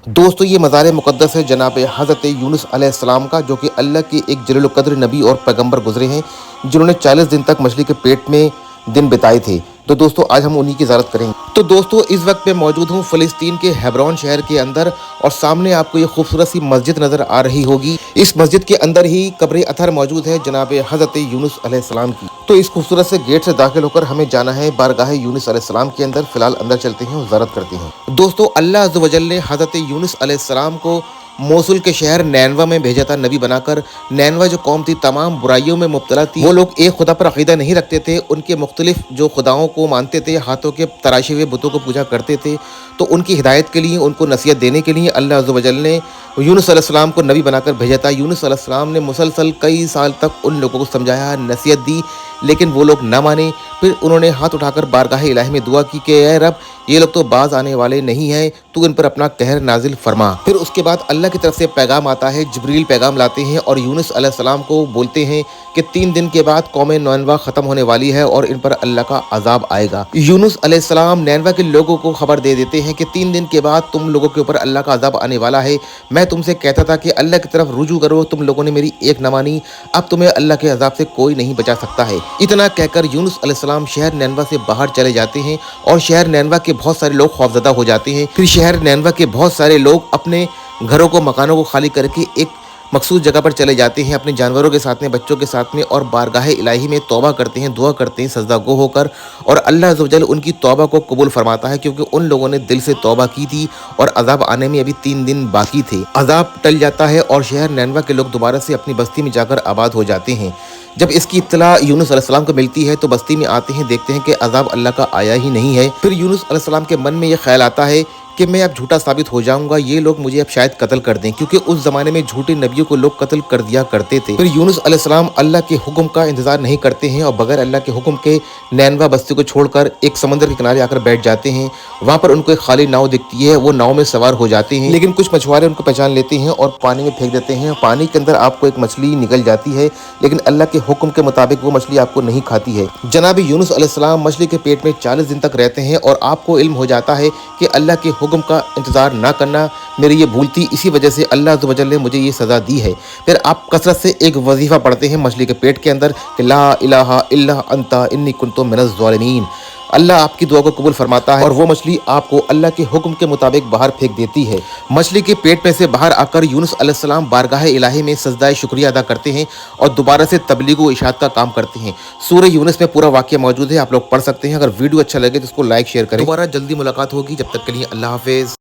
दोस्तों ये मज़ार मुक़द्दस है जनाब हज़रत यूनुस अलैहिस्सलाम का, जो कि अल्लाह के एक जलील क़द्र नबी और पैगंबर गुज़रे हैं, जिन्होंने 40 दिन तक मछली के पेट में दिन बिताए थे। तो दोस्तों आज हम उन्हीं की ज़ियारत करेंगे। तो दोस्तों इस वक्त मैं मौजूद हूँ फ़लस्तीन के हेब्रोन शहर के अंदर, और सामने आपको ये खूबसूरत सी मस्जिद नज़र आ रही होगी। इस मस्जिद के अंदर ही कब्र अथर मौजूद है जनाब हज़रत यूनुस अलैहिस्सलाम की। तो इस खूबसूरत से गेट से दाखिल होकर हमें जाना है बारगाह यूनुस अलैहिस्सलाम के अंदर। फिलहाल अंदर चलते हैं और ज़ियारत करते हैं। दोस्तों अल्लाह अज़्ज़ व जल ने हज़रत यूनुस अलैहिस्सलाम को मोसुल के शहर नैनवा में भेजा था नबी बनाकर। नैनवा जो कौम थी तमाम बुराइयों में मुब्तला थी। वो लोग एक खुदा पर अकीदा नहीं रखते थे, उनके मुख्तलिफ जो खुदाओं को मानते थे, हाथों के तराशे हुए बुतों को पूजा करते थे। तो उनकी हिदायत के लिए, उनको नसीहत देने के लिए अल्लाह अज़्ज़ व जल ने यूनुस अलैहिस्सलाम को नबी बनाकर भेजा था। यूनुस अलैहिस्सलाम ने मुसलसल कई साल तक उन लोगों को समझाया, नसीहत दी, लेकिन वो लोग ना माने। फिर उन्होंने हाथ उठाकर बारगाह इलाही में दुआ की कि ए रब, ये लोग तो बाज आने वाले नहीं हैं, तू इन पर अपना कहर नाजिल फरमा। फिर उसके बाद अल्लाह की तरफ से पैगाम आता है, जिब्रील पैगाम लाते हैं और यूनुस अलैहिस्सलाम को बोलते हैं कि 3 दिन के बाद कौम नैनवा ख़त्म होने वाली है और इन पर अल्लाह का अजाब आएगा। यूनुस अलैहिस्सलाम नैनवा के लोगों को खबर दे देते हैं कि 3 दिन के बाद तुम लोगों के ऊपर अल्लाह का अजाब आने वाला है। मैं तुमसे कहता था कि अल्लाह की तरफ रुजू करो, तुम लोगों ने मेरी एक न मानी, अब तुम्हें अल्लाह के अजाब से कोई नहीं बचा सकता है। इतना कहकर यूनुस अलैहिस्सलाम शहर नैनवा से बाहर चले जाते हैं और शहर नैनवा के बहुत सारे लोग खौफजदा हो जाते हैं। फिर शहर नैनवा के बहुत सारे लोग अपने घरों को, मकानों को खाली करके एक मखसूस जगह पर चले जाते हैं अपने जानवरों के साथ में, बच्चों के साथ में, और बारगाह इलाही में तौबा करते हैं, दुआ करते हैं सजदा गो होकर। और अल्लाह अज़्ज़ व जल उनकी तौबा को कबूल फरमाता है, क्योंकि उन लोगों ने दिल से तौबा की थी और अजाब आने में अभी 3 दिन बाकी थे। अजाब टल जाता है और शहर नैनवा के लोग दोबारा से अपनी बस्ती में जाकर आबाद हो जाते हैं। जब इसकी इत्तला यूनुस अलैहिस्सलाम को मिलती है तो बस्ती में आते हैं, देखते हैं कि अजाब अल्लाह का आया ही नहीं है। फिर यूनुस अलैहिस्सलाम के मन में यह ख्याल आता है कि मैं अब झूठा साबित हो जाऊंगा, ये लोग मुझे अब शायद कत्ल कर दें, क्योंकि उस ज़माने में झूठे नबियों को लोग कत्ल कर दिया करते थे। फिर यूनुस अलैहिस्सलाम अल्लाह के हुक्म का इंतजार नहीं करते हैं और बगैर अल्लाह के हुक्म के नैनवा बस्ती को छोड़कर एक समंदर के किनारे आकर बैठ जाते हैं। वहाँ पर उनको एक खाली नाव दिखती है, वो नाव में सवार हो जाते हैं, लेकिन कुछ मछुआरे उनको पहचान लेते हैं और पानी में फेंक देते हैं। पानी के अंदर आपको एक मछली निकल जाती है, लेकिन अल्लाह के हुक्म के मुताबिक वो मछली आपको नहीं खाती है। जनाब यूनुस अलैहिस्सलाम मछली के पेट में 40 दिन तक रहते हैं और आपको इल्म हो जाता है कि अल्लाह के हुक्म का इंतजार ना करना मेरी ये भूल थी, इसी वजह से अल्लाह अज़्ज़ व जल ने मुझे ये सज़ा दी है। फिर आप कसरत से एक वजीफ़ा पढ़ते हैं मछली के पेट के अंदर कि ला इलाहा इल्ला अंता इन्नी कुन्तु मिनज़ ज़ालिमीन। अल्लाह आपकी दुआ को कबूल फरमाता है और वो मछली आपको अल्लाह के हुक्म के मुताबिक बाहर फेंक देती है। मछली के पेट में से बाहर आकर यूनुस अलैहिस्सलाम बारगाह इलाही में सजदाए शुक्रिया अदा करते हैं और दोबारा से तबलीग व इशाअत का काम करते हैं। सूरह यूनुस में पूरा वाक़या मौजूद है, आप लोग पढ़ सकते हैं। अगर वीडियो अच्छा लगे तो इसको लाइक शेयर करें। दोबारा जल्दी मुलाकात होगी, जब तक के लिए अल्लाह हाफिज़।